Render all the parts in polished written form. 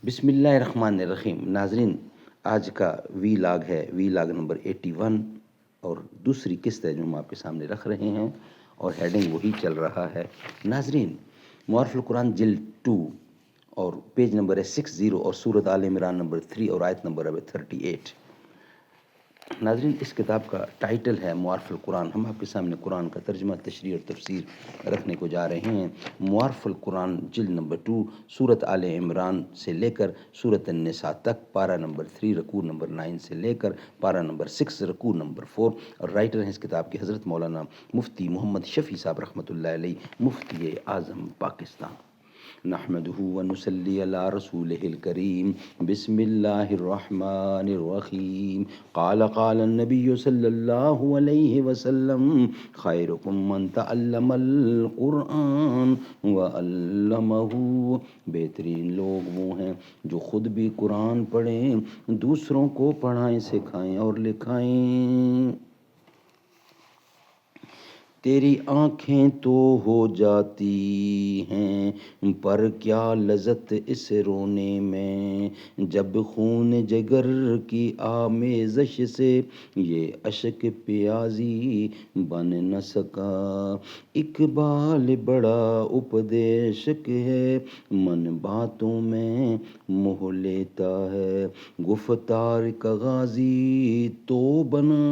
بسم اللہ الرحمن الرحیم۔ ناظرین، آج کا وی لاگ ہے، وی لاگ نمبر 81، اور دوسری قسط ہے جو ہم آپ کے سامنے رکھ رہے ہیں، اور ہیڈنگ وہی چل رہا ہے۔ ناظرین، معارف القرآن جلد 2 اور پیج نمبر ہے 60، اور سورۃ آل عمران نمبر 3 اور آیت نمبر ہے 38۔ ناظرین، اس کتاب کا ٹائٹل ہے معارف القرآن۔ ہم آپ کے سامنے قرآن کا ترجمہ، تشریح اور تفسیر رکھنے کو جا رہے ہیں۔ معارف القرآن جلد نمبر 2، سورۃ آل عمران سے لے کر سورۃ النساء تک، پارہ نمبر 3 رکوع نمبر 9 سے لے کر پارہ نمبر 6 رکوع نمبر 4، اور رائٹر ہیں اس کتاب کے حضرت مولانا مفتی محمد شفیع صاحب رحمۃ اللہ علیہ، مفتی اعظم پاکستان۔ نحمده ونصلي على رسوله الكريم، بسم الله الرحمن الرحيم۔ قال النبي صلى الله عليه وسلم: خيركم من تعلم القرآن وعلمه۔ بہترین لوگ وہ ہیں جو خود بھی قرآن پڑھیں، دوسروں کو پڑھائیں، سکھائیں اور لکھائیں۔ تیری آنکھیں تو ہو جاتی ہیں، پر کیا لذت اس رونے میں، جب خون جگر کی آمیزش سے یہ اشک پیازی بن نہ سکا۔ اقبال بڑا اپدیشک ہے، من باتوں میں موہ لیتا ہے، گفتار کا غازی تو بنا،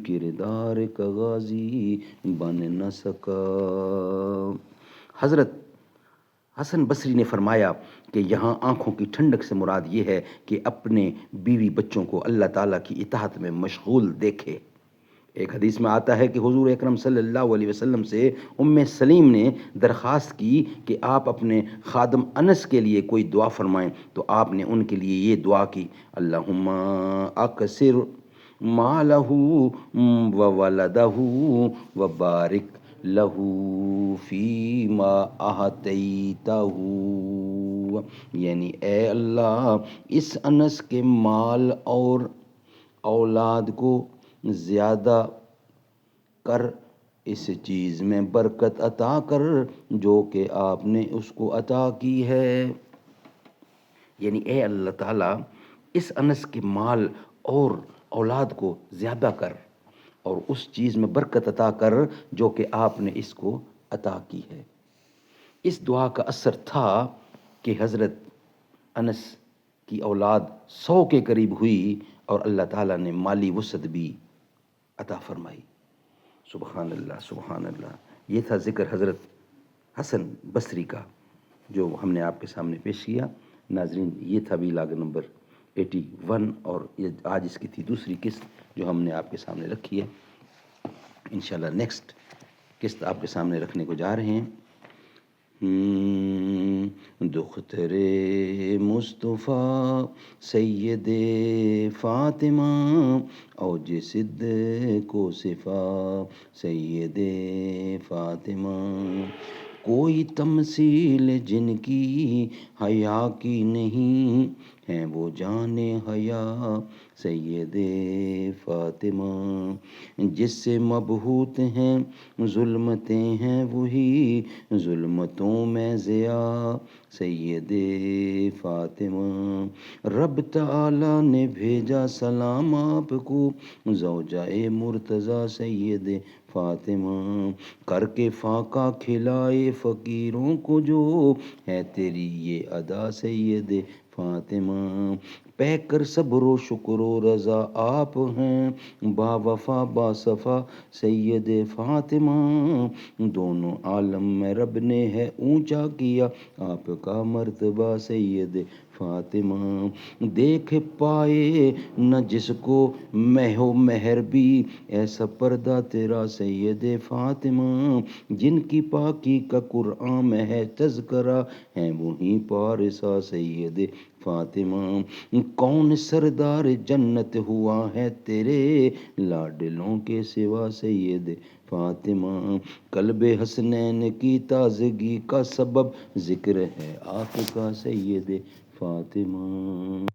کردار کا غازی بن نہ سکا۔ حضرت حسن بصری نے فرمایا کہ یہاں آنکھوں کی ٹھنڈک سے مراد یہ ہے کہ اپنے بیوی بچوں کو اللہ تعالیٰ کی اطاعت میں مشغول دیکھے۔ ایک حدیث میں آتا ہے کہ حضور اکرم صلی اللہ علیہ وسلم سے سلیم نے درخواست کی کہ آپ اپنے خادم انس کے لیے کوئی دعا فرمائیں، تو آپ نے ان کے لیے یہ دعا کی: اللہم اکثر مالہ وولدہ وبارک لہ فیما اعطیتہ، یعنی اے اللہ، اس انس کے مال اور اولاد کو زیادہ کر، اس چیز میں برکت عطا کر جو کہ آپ نے اس کو عطا کی ہے۔ یعنی اے اللہ تعالیٰ، اس انس کے مال اور اولاد کو زیادہ کر، اور اس چیز میں برکت عطا کر جو کہ آپ نے اس کو عطا کی ہے۔ اس دعا کا اثر تھا کہ حضرت انس کی اولاد 100 کے قریب ہوئی، اور اللہ تعالیٰ نے مالی وسعت بھی عطا فرمائی۔ سبحان اللہ، سبحان اللہ۔ یہ تھا ذکر حضرت حسن بصری کا جو ہم نے آپ کے سامنے پیش کیا۔ ناظرین، یہ تھا وی لاگ نمبر 81، اور یہ آج اس کی تھی دوسری قسط جو ہم نے آپ کے سامنے رکھی ہے۔ انشاءاللہ نیکسٹ قسط آپ کے سامنے رکھنے کو جا رہے ہیں۔ دختر مصطفیٰ سید فاطمہ، اوج صدق و صفا سید فاطمہ، کوئی تمثیل جن کی حیا کی نہیں، ہیں وہ جان حیا سید فاطمہ، جس سے مبہوت ہیں ظلمتیں ہیں وہی ظلمتوں میں ضیاء سید فاطمہ۔ رب تعالیٰ نے بھیجا سلام آپ کو، زوجہ مرتضیٰ سید فاطمہ، کر کے فاقہ کھلائے فقیروں کو جو ہے تیری یہ ادا سید فاطمہ، پہ کر صبر و شکر و رضا آپ ہیں، با وفا با صفا سید فاطمہ، دونوں عالم میں رب نے ہے اونچا کیا آپ کا مرتبہ سید فاطمہ، دیکھ پائے نہ جس کو مہ و مہر بھی ایسا پردہ تیرا سید فاطمہ، جن کی پاکی کا قرآن میں ہے تذکرہ، ہیں وہی پارسا سید فاطمہ، کون سردار جنت ہوا ہے تیرے لاڈلوں کے سوا سید فاطمہ، قلب حسنین کی تازگی کا سبب ذکر ہے آپ کا سید فاطمہ۔